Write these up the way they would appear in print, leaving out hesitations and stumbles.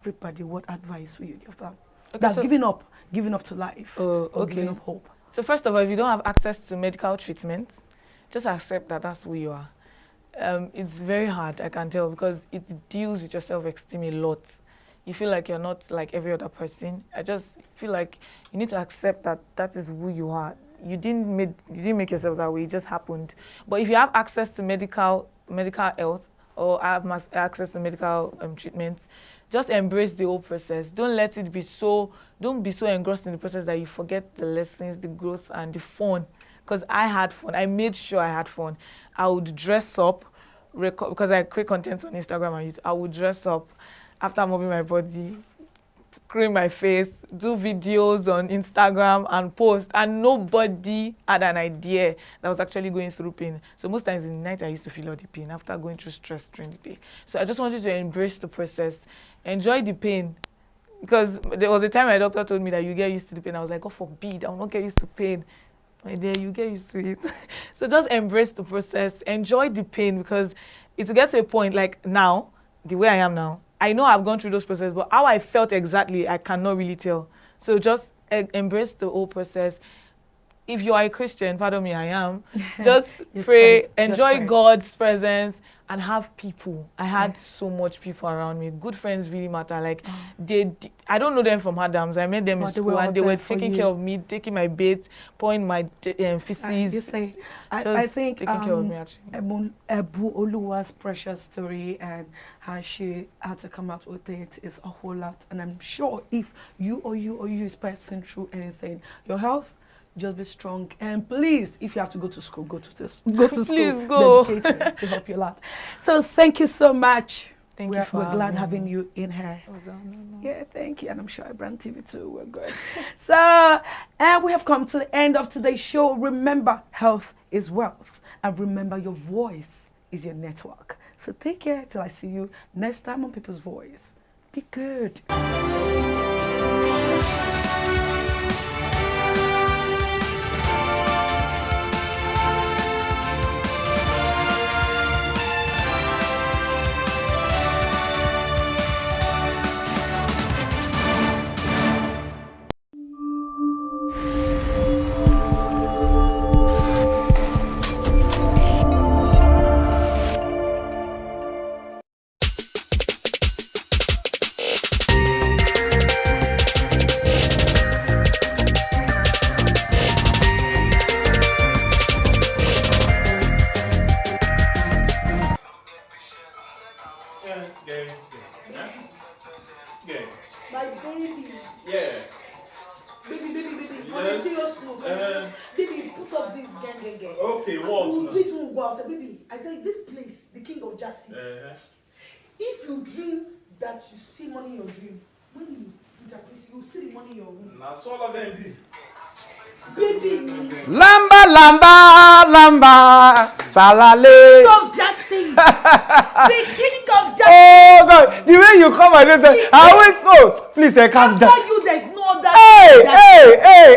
everybody, what advice will you give them? Okay, That's so giving up to life. Oh, Or okay. giving up hope. So first of all, if you don't have access to medical treatment, just accept that that's who you are. It's very hard, I can tell, because it deals with your self-esteem a lot. You feel like you're not like every other person. I just feel like you need to accept that that is who you are. You didn't make yourself that way. It just happened. But if you have access to medical health or have access to medical treatment, just embrace the whole process. Don't be so engrossed in the process that you forget the lessons, the growth, and the fun. Because I had fun. I made sure I had fun. I would dress up, because I create content on Instagram and YouTube. I would dress up after moving my body, cream my face, do videos on Instagram and post, and nobody had an idea that I was actually going through pain. So most times in the night I used to feel all the pain after going through stress during the day. So I just want you to embrace the process, enjoy the pain, because there was a time my doctor told me that you get used to the pain. I was like, God forbid, I will not get used to pain. My dear, you get used to it. So just embrace the process, enjoy the pain, because it will get to a point like now, the way I am now, I know I've gone through those processes, but how I felt exactly, I cannot really tell. So just embrace the whole process. If you are a Christian, pardon me, I am, just pray, enjoy God's presence, and have people. I had so much people around me. Good friends really matter. Like I don't know them from Adams. I met them in school, and they were taking care of me, taking my baits, pouring my feces. You say, I think taking care of me actually. Ebu Oluwa's precious story and how she had to come up with it is a whole lot. And I'm sure if you is passing through anything, your health, just be strong, and please, if you have to go to school, go to school. Please go. To help you a lot. So thank you so much. We're glad having you in here. Yeah, thank you, and I'm sure Brand TV too. We're good. So, and we have come to the end of today's show. Remember, health is wealth, and remember, your voice is your network. So take care till I see you next time on People's Voice. Be good. My baby. Yeah. Baby. Come and see your school. Baby, put up this gang. Okay, what? We'll do it when we go outside. Baby, I tell you, this place, the king of Jassy. If you dream that you see money in your dream, when you do that place, you see the money in your room. Now, so all of them be. Baby. Lamba, salale. King of Jassy. The king of Jassy. Oh God, the way you come and say, I always go. Please, calm down. After you, there's no other. Hey.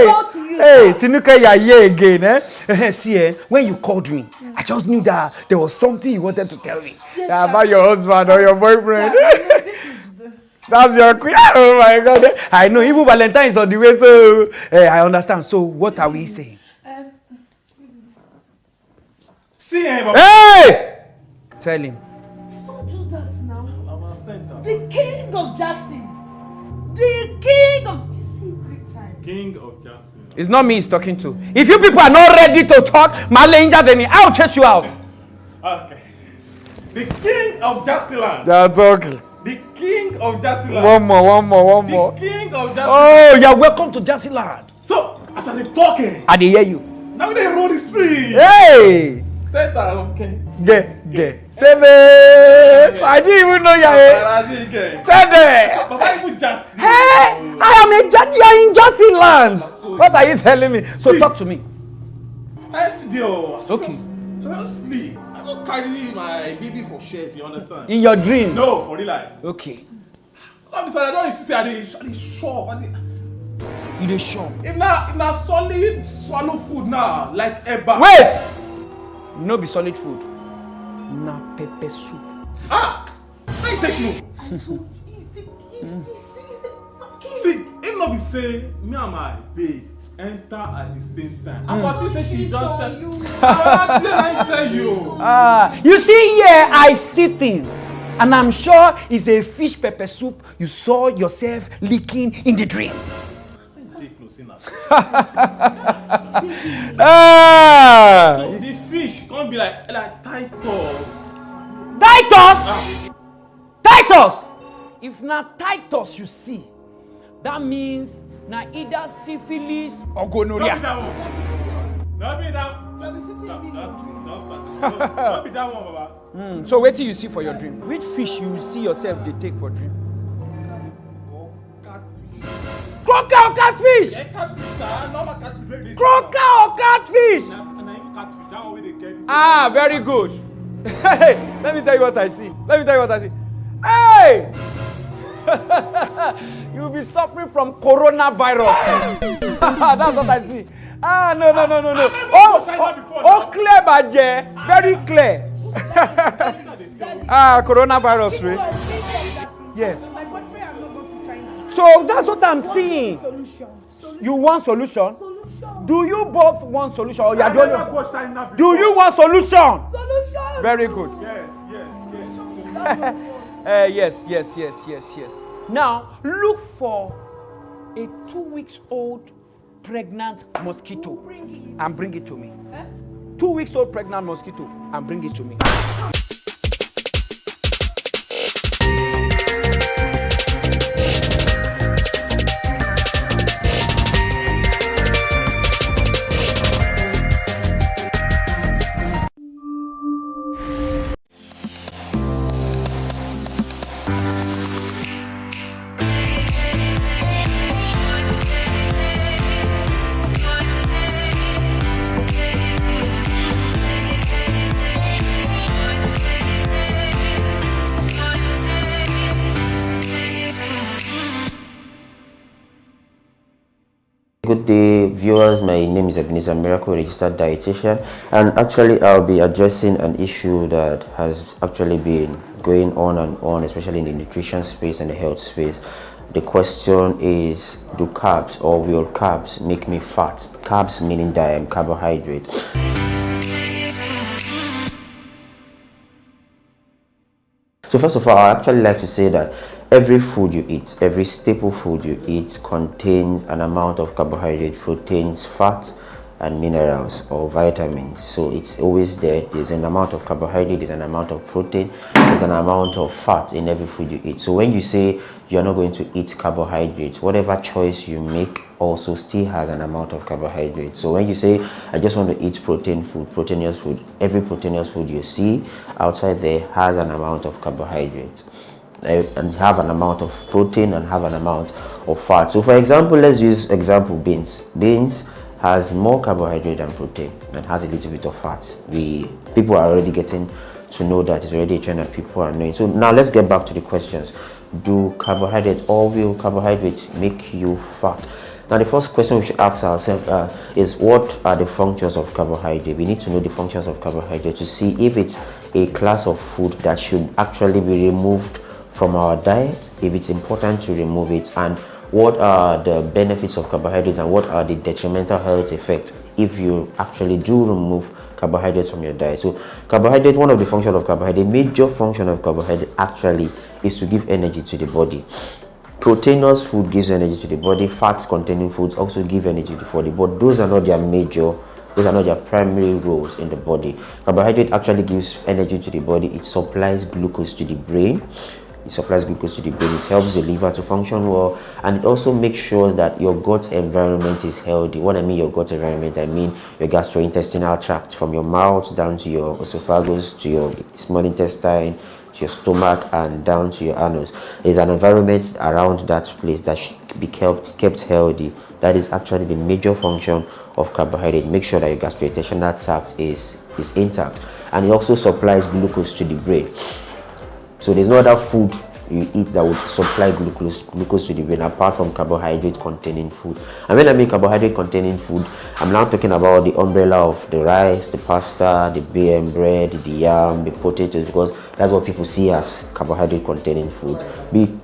brought to you. Hey, Tinuka, you're here again, eh? See, when you called me, I just knew that there was something you wanted to tell me. Yes, about your husband or your boyfriend. Sir, this is the... That's your queen. Oh my God. I know, even Valentine is on the way, so I understand. So, what are we saying? See him. Hey! Tell him. Don't do that now. I'm a center. The king of Jassy. The king of... You see 3 times. King of Jassy. It's not me he's talking to. If you people are not ready to talk, I'll chase you out. Okay. The king of Jassyland. They are talking. The king of Jassyland. One more. The king of Jassyland. Oh, you're welcome to Jassyland. So, as I'm talking, I did hear you. now they roll the street. Hey! Center, okay. Get. Seven. I didn't even know you're here. Seven. But I even Jassy. Hey! I am a judge. You're in Jassyland. What are you telling me? So See, talk to me. I still. Okay. I don't sleep. I don't carry my baby for shares, you understand? In your dream? No, for real life. Okay. I'm sorry, I don't insist. I dey shop. You dey shop. If na solid swallow food now, like eba. Wait! No be solid food. Na pepper soup. Ah! I take you. It's the See, it not be say me and my babe enter at the same time. I thought you said she don't tell you. I tell you. You see here, I see things. And I'm sure it's a fish pepper soup you saw yourself licking in the dream. So the fish can't be like Titus. Titus! Titus! If not Titus you see, that means na either syphilis or gonorrhea. Not be that one, Baba. So wait till you see for your dream. Which fish you see yourself they take for dream? Croaker or catfish? Croaker or catfish? Ah, very good. Hey, let me tell you what I see. Hey! You'll be suffering from coronavirus. That's what I see. Ah, no. Oh, clear, Baje. Very clear. Coronavirus, right? Yes. So that's what I'm seeing. You want solution? Do you both want solution? Or you are doing? Do you want solution? Very good. Yes. Now look for a 2-week-old pregnant mosquito and bring it to me. 2-week-old pregnant mosquito and bring it to me. Good day, viewers. My name is Ebenezer Miracle, registered dietitian, and actually I'll be addressing an issue that has actually been going on and on, especially in the nutrition space and the health space. The question is, do carbs or will carbs make me fat? Carbs meaning carbohydrate. So first of all, I actually like to say that every food you eat, every staple food you eat contains an amount of carbohydrate, proteins, fats, and minerals or vitamins. So it's always there. There's an amount of carbohydrate, there's an amount of protein, there's an amount of fat in every food you eat. So when you say you're not going to eat carbohydrates, whatever choice you make also still has an amount of carbohydrate. So when you say I just want to eat proteinous food, every proteinous food you see outside there has an amount of carbohydrate and have an amount of protein and have an amount of fat. So for example, let's use example beans has more carbohydrate than protein and has a little bit of fat. People are already getting to know that. It's already a trend that people are knowing. So now let's get back to the questions. Do carbohydrate or will carbohydrates make you fat? Now the first question we should ask ourselves is, what are the functions of carbohydrate? We need to know the functions of carbohydrate to see if it's a class of food that should actually be removed from our diet, if it's important to remove it, and what are the benefits of carbohydrates and what are the detrimental health effects if you actually do remove carbohydrates from your diet. So carbohydrate, one of the functions of carbohydrate, major function of carbohydrate actually is to give energy to the body. Proteinous food gives energy to the body, fats containing foods also give energy to the body, but those are not their primary roles in the body. Carbohydrate actually gives energy to the body, it supplies glucose to the brain. It helps the liver to function well, and it also makes sure that your gut environment is healthy. What I mean your gut environment, I mean your gastrointestinal tract, from your mouth down to your esophagus, to your small intestine, to your stomach, and down to your anus. There's an environment around that place that should be kept healthy. That is actually the major function of carbohydrate. Make sure that your gastrointestinal tract is intact, and it also supplies glucose to the brain. So there's no other food you eat that would supply glucose to the brain, apart from carbohydrate containing food. And when I mean carbohydrate containing food, I'm now talking about the umbrella of the rice, the pasta, the bread, the yam, the potatoes, because that's what people see as carbohydrate containing food.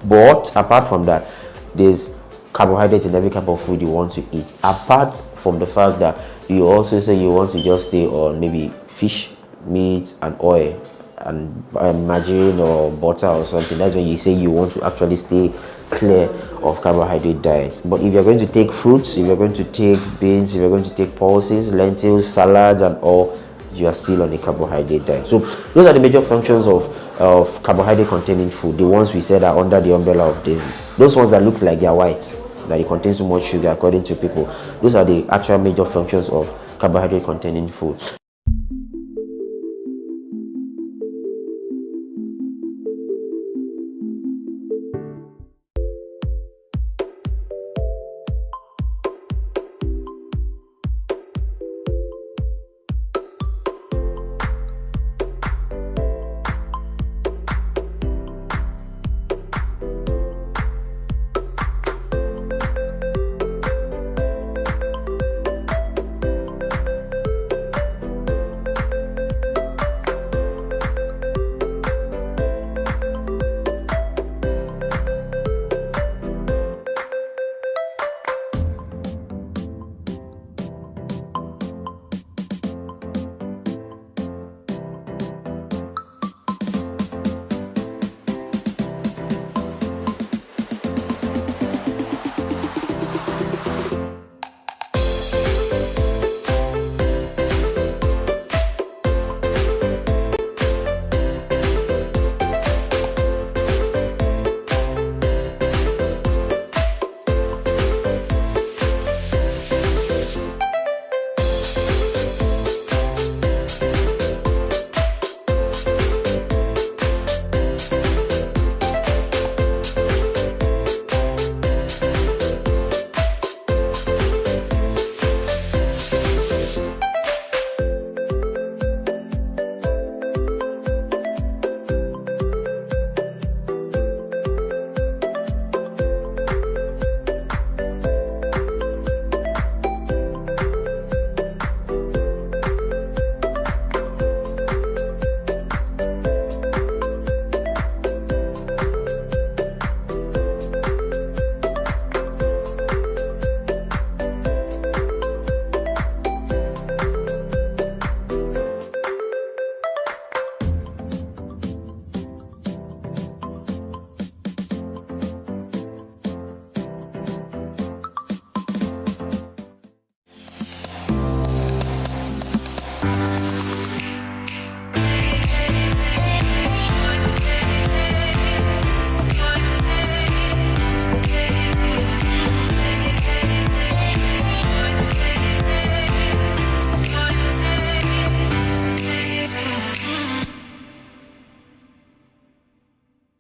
But apart from that, there's carbohydrate in every type of food you want to eat, apart from the fact that you also say you want to just stay on maybe fish, meat and oil and margarine or butter or something. That's when you say you want to actually stay clear of carbohydrate diet. But if you're going to take fruits, if you're going to take beans, if you're going to take pulses, lentils, salads and all, you are still on a carbohydrate diet. So those are the major functions of carbohydrate containing food, the ones we said are under the umbrella of those ones that look like they are white, that it contains so much sugar according to people. Those are the actual major functions of carbohydrate containing food.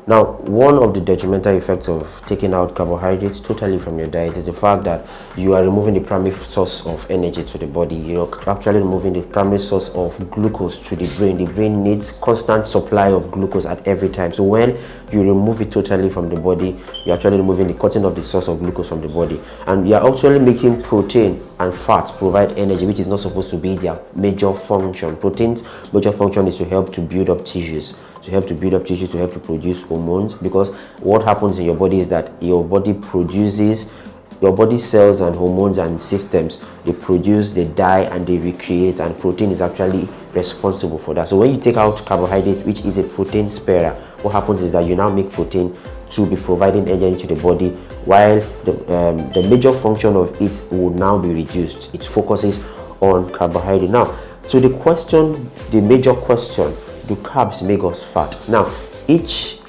Now, one of the detrimental effects of taking out carbohydrates totally from your diet is the fact that you are removing the primary source of energy to the body. You're actually removing the primary source of glucose to the brain. The brain needs constant supply of glucose at every time. So when you remove it totally from the body, you're actually cutting off the source of glucose from the body. And you're actually making protein and fat provide energy, which is not supposed to be their major function. Protein's major function is to help to build up tissues. To help to produce hormones, because what happens in your body is that your body cells and hormones and systems, they produce, they die and they recreate, and protein is actually responsible for that. So when you take out carbohydrate, which is a protein sparer, what happens is that you now make protein to be providing energy to the body, while the major function of it will now be reduced. It focuses on carbohydrate. Now, to the major question, do carbs make us fat? Now, each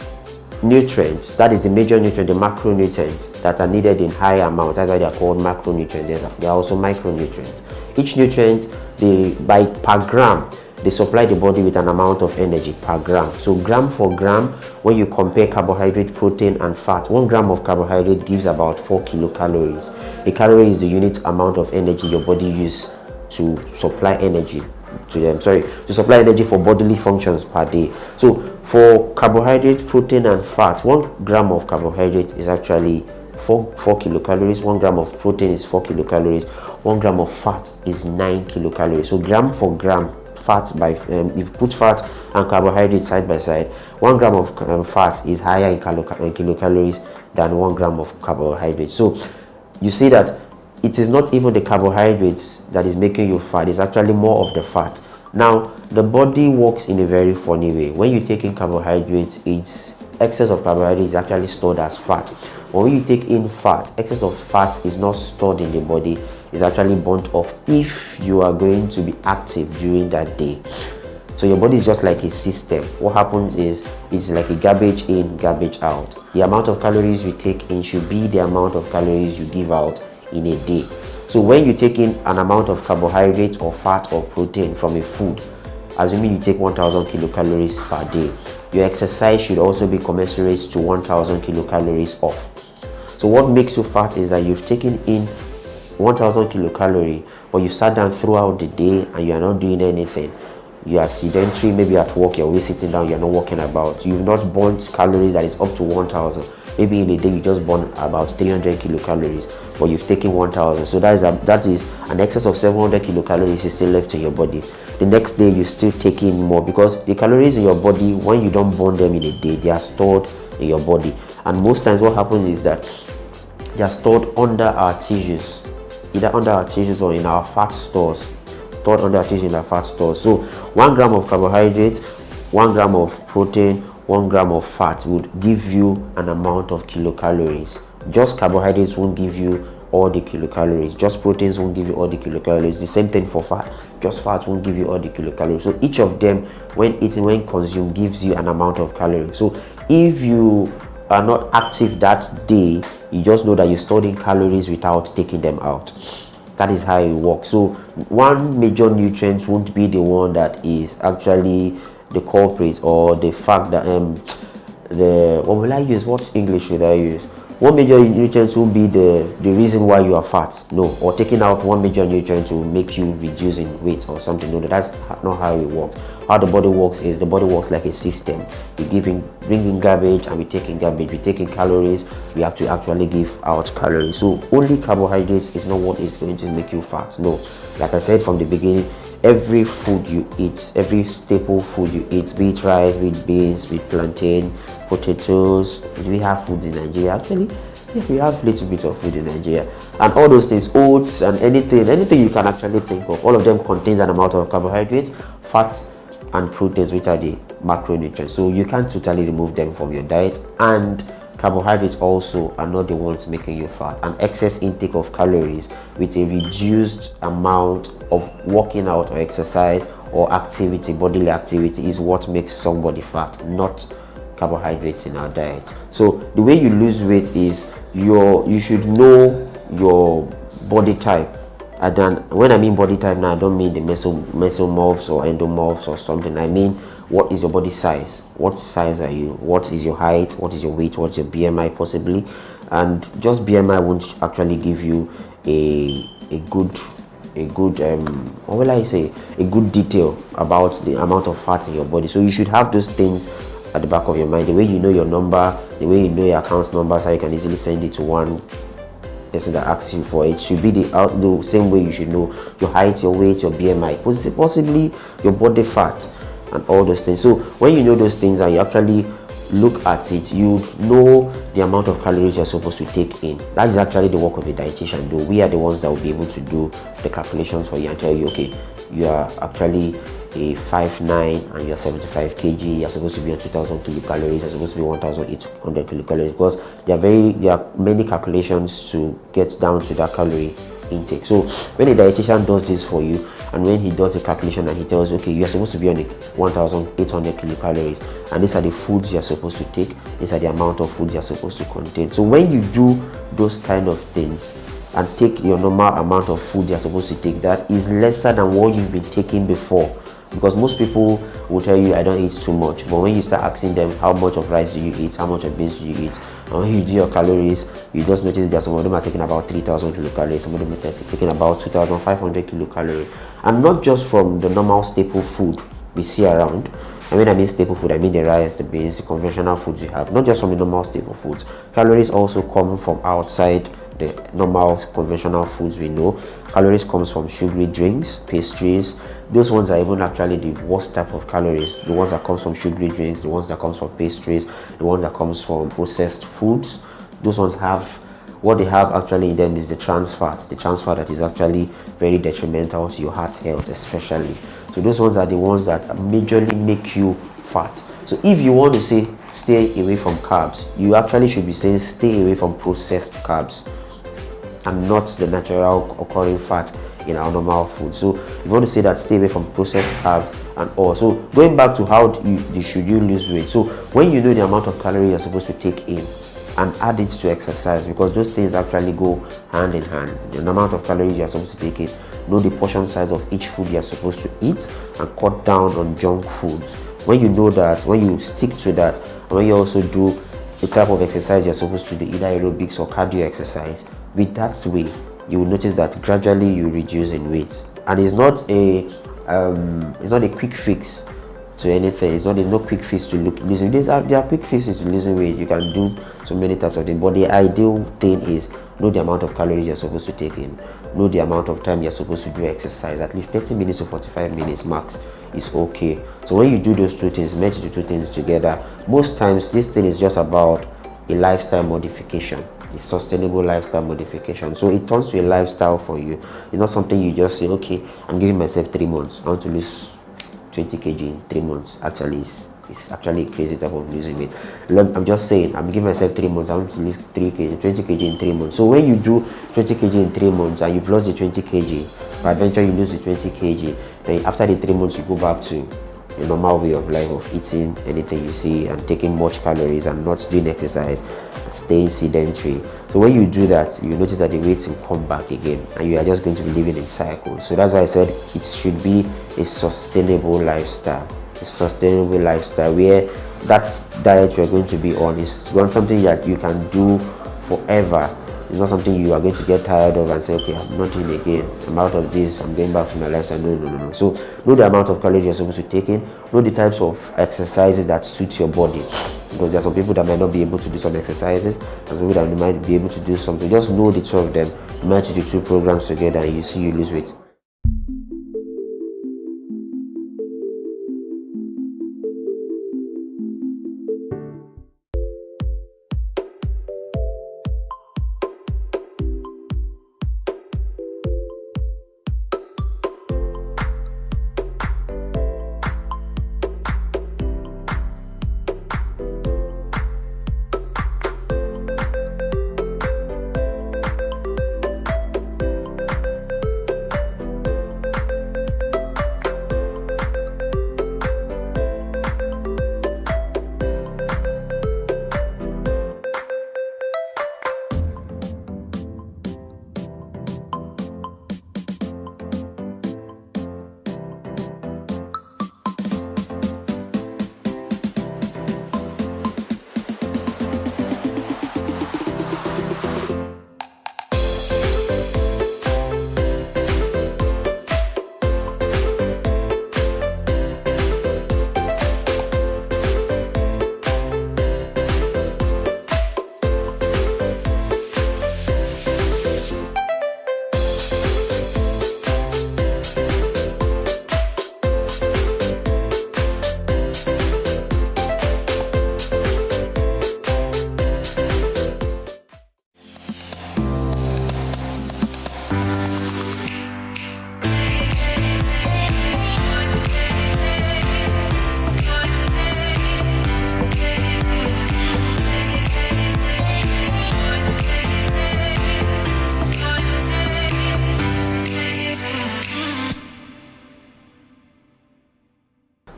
nutrient, that is the major nutrient, the macronutrients that are needed in high amount, that's why they are called macronutrients. They are also micronutrients. Each nutrient, per gram, they supply the body with an amount of energy per gram. So gram for gram, when you compare carbohydrate, protein and fat, 1 gram of carbohydrate gives about 4 kilocalories. A calorie is the unit amount of energy your body uses to supply energy to supply energy for bodily functions per day. So For carbohydrate, protein, and fat, 1 gram of carbohydrate is actually 4 kilocalories. 1 gram of protein is 4 kilocalories. 1 gram of fat is 9 kilocalories. So gram for gram, fat by if you put fat and carbohydrate side by side, 1 gram of fat is higher in kilocalories than 1 gram of carbohydrate. So you see that it is not even the carbohydrates that is making you fat, it's actually more of the fat. Now the body works in a very funny way. When you take in carbohydrates, it's excess of carbohydrate is actually stored as fat. But when you take in fat, excess of fat is not stored in the body, it's actually burnt off if you are going to be active during that day. So your body is just like a system. What happens is it's like a garbage in, garbage out. The amount of calories you take in should be the amount of calories you give out in a day. So when you take in an amount of carbohydrate or fat or protein from a food, assuming you take 1000 kilocalories per day, your exercise should also be commensurate to 1000 kilocalories off. So what makes you fat is that you've taken in 1000 kilocalories, but you sat down throughout the day and you are not doing anything. You are sedentary, maybe at work, you're always sitting down, you're not walking about. You've not burnt calories that is up to 1000. Maybe in a day you just burn about 300 kilocalories, but you've taken 1000. So that is an excess of 700 kilocalories is still left in your body. The next day you still take in more, because the calories in your body, when you don't burn them in a day, they are stored in your body. And most times what happens is that they are stored under our tissues, either under our tissues or in our fat stores. Stored under our tissues in our fat stores. So 1 gram of carbohydrate, 1 gram of protein, 1 gram of fat would give you an amount of kilocalories. Just carbohydrates won't give you all the kilocalories. Just proteins won't give you all the kilocalories. The same thing for fat. Just fat won't give you all the kilocalories. So each of them, when eaten, when consumed, gives you an amount of calories. So if you are not active that day, you just know that you're storing calories without taking them out. That is how it works. So one major nutrient won't be the one that is actually the culprit, or the fact that what will I use? What English should I use? One major nutrient won't be the reason why you are fat. No, or taking out one major nutrient to make you reduce in weight or something. No, that's not how it works. How the body works is the body works like a system. We bring in garbage and we take in garbage. We take in calories. We have to actually give out calories. So only carbohydrates is not what is going to make you fat. No, like I said from the beginning, every food you eat, every staple food you eat, be it rice, be it beans, be it plantain, potatoes. Do we have food in Nigeria? Actually, yes, we have a little bit of food in Nigeria. And all those things, oats and anything you can actually think of, all of them contains an amount of carbohydrates, fats, and proteins, which are the macronutrients. So you can't totally remove them from your diet. And carbohydrates also are not the ones making you fat. An excess intake of calories with a reduced amount of working out or exercise or activity, bodily activity, is what makes somebody fat, not carbohydrates in our diet. So the way you lose weight is you should know your body type. And then when I mean body type now, I don't mean the mesomorphs or endomorphs or something. I mean, what is your body size? What size are you? What is your height? What is your weight? What's your BMI possibly? And just BMI won't actually give you a good what will I say, a good detail about the amount of fat in your body. So you should have those things at the back of your mind. The way you know your number, the way you know your account number, so you can easily send it to one person that asks you for it, should be the same way you should know your height, your weight, your BMI, possibly your body fat, and all those things. So when you know those things and you actually look at it, you know the amount of calories you're supposed to take in. That is actually the work of a dietitian, though. We are the ones that will be able to do the calculations for you and tell you, okay, you are actually a 5'9" and you're 75 kg, you're supposed to be on 2000 kilocalories, you're supposed to be 1800 kilocalories, because there are many calculations to get down to that calorie intake. So when a dietitian does this for you, and when he does the calculation and he tells you, okay, you're supposed to be on 1800 kilocalories, and these are the foods you're supposed to take, these are the amount of food you're supposed to contain. So when you do those kind of things and take your normal amount of food you're supposed to take, that is lesser than what you've been taking before. Because most people will tell you, I don't eat too much, but when you start asking them how much of rice do you eat, how much of beans do you eat, and when you do your calories, you just notice that some of them are taking about 3000 kilocalories, some of them are taking about 2500 kilocalories, and not just from the normal staple food we see around. And when I mean staple food, I mean the rice, the beans, the conventional foods you have, not just from the normal staple foods. Calories also come from outside the normal conventional foods we know. Calories comes from sugary drinks, pastries. Those ones are even actually the worst type of calories. The ones that comes from sugary drinks, the ones that comes from pastries, the ones that comes from processed foods. Those ones have, what they have actually in them is the trans fat. The trans fat that is actually very detrimental to your heart health especially. So those ones are the ones that majorly make you fat. So if you want to say stay away from carbs, you actually should be saying stay away from processed carbs and not the natural occurring fat in our normal food. So if you want to say that, stay away from processed carbs and all. So going back to how should you lose weight. So when you know the amount of calories you're supposed to take in and add it to exercise, because those things actually go hand in hand. The amount of calories you're supposed to take in, know the portion size of each food you're supposed to eat, and cut down on junk foods. When you know that, when you stick to that, and when you also do the type of exercise you're supposed to do, either aerobics or cardio exercise, with that way, you will notice that gradually you reduce in weight. And it's not a quick fix to anything. There's no quick fix to losing. There are quick fixes to losing weight. You can do so many types of things, but the ideal thing is know the amount of calories you're supposed to take in, know the amount of time you're supposed to do exercise. At least 30 minutes to 45 minutes max is okay. So when you do those two things, merge the two things together, most times this thing is just about a lifestyle modification, a sustainable lifestyle modification. So it turns to a lifestyle for you. It's not something you just say, okay, I'm giving myself 3 months, I want to lose 20 kg in 3 months. Actually, it's actually a crazy type of losing weight. I'm just saying, I'm giving myself 3 months, I want to lose 3 kg, 20 kg in 3 months. So when you do 20 kg in 3 months and you've lost the 20 kg, by adventure you lose the 20 kg, then after the 3 months you go back to the normal way of life of eating anything you see and taking much calories and not doing exercise, staying sedentary. So when you do that, you notice that the weight will come back again and you are just going to be living in cycles. So that's why I said it should be a sustainable lifestyle. A sustainable lifestyle where that diet you're going to be on is something that you can do forever. It's not something you are going to get tired of and say, okay, I'm not doing again, I'm out of this, I'm going back to my lifestyle. No. So know the amount of calories you're supposed to take in, know the types of exercises that suit your body. Because there are some people that might not be able to do some exercises, and some people that might be able to do something. Just know the two of them, match the two programs together, and you see you lose weight.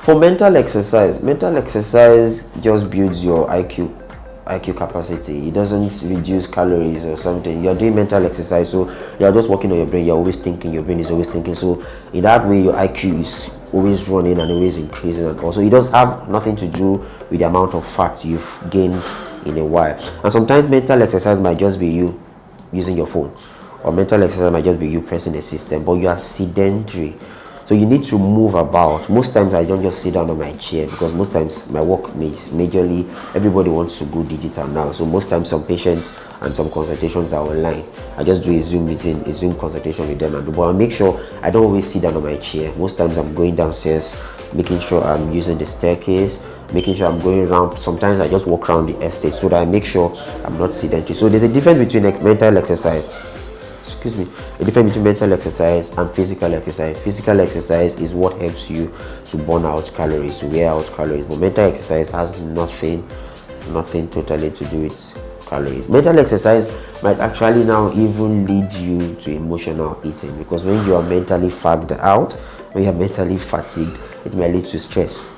For mental exercise just builds your IQ capacity. It doesn't reduce calories or something. You're doing mental exercise, so you're just working on your brain. You're always thinking, your brain is always thinking. So in that way, your IQ is always running and always increasing. And also, it does have nothing to do with the amount of fat you've gained in a while. And sometimes mental exercise might just be you using your phone, or mental exercise might just be you pressing a system, but you are sedentary. So you need to move about. Most times I don't just sit down on my chair, because most times my work is majorly, everybody wants to go digital now. So most times some patients and some consultations are online. I just do a Zoom meeting, a Zoom consultation with them, but I make sure I don't always sit down on my chair. Most times I'm going downstairs, making sure I'm using the staircase, making sure I'm going around. Sometimes I just walk around the estate so that I make sure I'm not sedentary. So there's a difference between mental exercise, a difference between mental exercise and physical exercise. Physical exercise is what helps you to burn out calories, to wear out calories, but mental exercise has nothing totally to do with calories. Mental exercise might actually now even lead you to emotional eating, because when you are mentally fagged out, when you are mentally fatigued, it may lead to stress.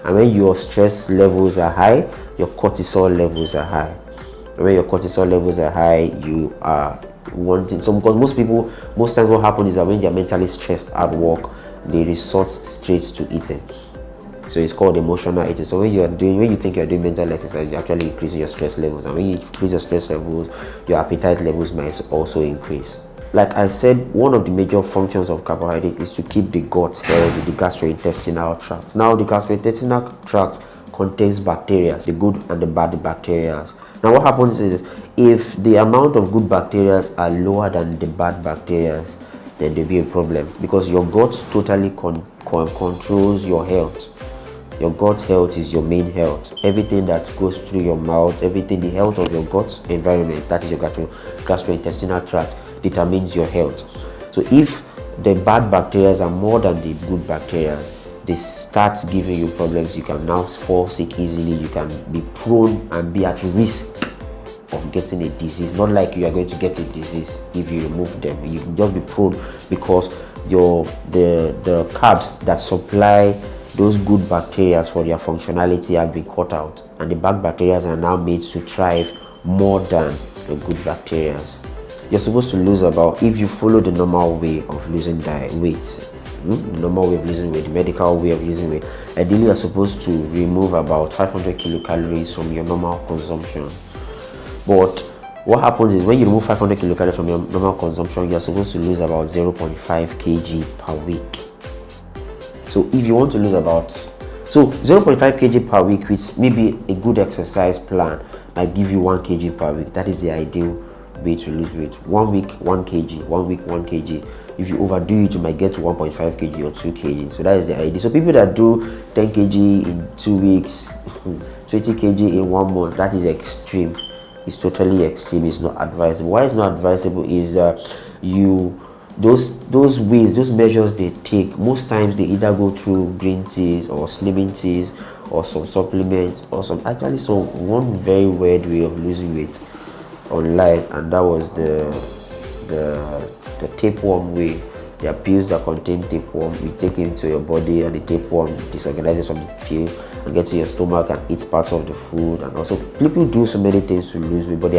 And when your stress levels are high, your cortisol levels are high. And when your cortisol levels are high, you are wanting, so because most times what happens is that when they're mentally stressed at work, they resort straight to eating. So it's called emotional eating. So when you think you're doing mental exercise, you're actually increasing your stress levels, and when you increase your stress levels, your appetite levels might also increase. Like I said, one of the major functions of carbohydrate is to keep the gut healthy, the gastrointestinal tract. Now the gastrointestinal tract contains bacteria, the good and the bad bacteria. Now what happens is, if the amount of good bacteria are lower than the bad bacteria, then there'll be a problem, because your gut totally controls your health. Your gut health is your main health. Everything that goes through your mouth, the health of your gut environment, that is your gastrointestinal tract, determines your health. So if the bad bacteria are more than the good bacteria, they start giving you problems. You can now fall sick easily. You can be prone and be at risk of getting a disease. Not like you are going to get a disease if you remove them. You can just be prone because the carbs that supply those good bacteria for their functionality have been cut out, and the bad bacteria are now made to thrive more than the good bacteria. You're supposed to lose about, if you follow the normal way of losing weight, the normal way of losing weight, the medical way of losing weight, ideally you're supposed to remove about 500 kilocalories from your normal consumption. But what happens is, when you remove 500 kilocalories from your normal consumption, you're supposed to lose about 0.5 kg per week. So if you want to lose 0.5 kg per week, with maybe a good exercise plan, might give you 1 kg per week. That is the ideal way to lose weight. 1 week 1 kg, 1 week 1 kg. If you overdo it, you might get to 1.5 kg or 2 kg. So that is the idea. So people that do 10 kg in 2 weeks, 20 kg in 1 month, that is extreme. It's totally extreme. It's not advisable. Why it's not advisable is that those ways, those measures they take, most times they either go through green teas or slimming teas or some supplements or one very weird way of losing weight online, and that was the tapeworm way. There are pills that contain tapeworm. You take it into your body, and the tapeworm disorganizes from the pill and gets to your stomach and eats parts of the food. And also people do so many things to lose weight, but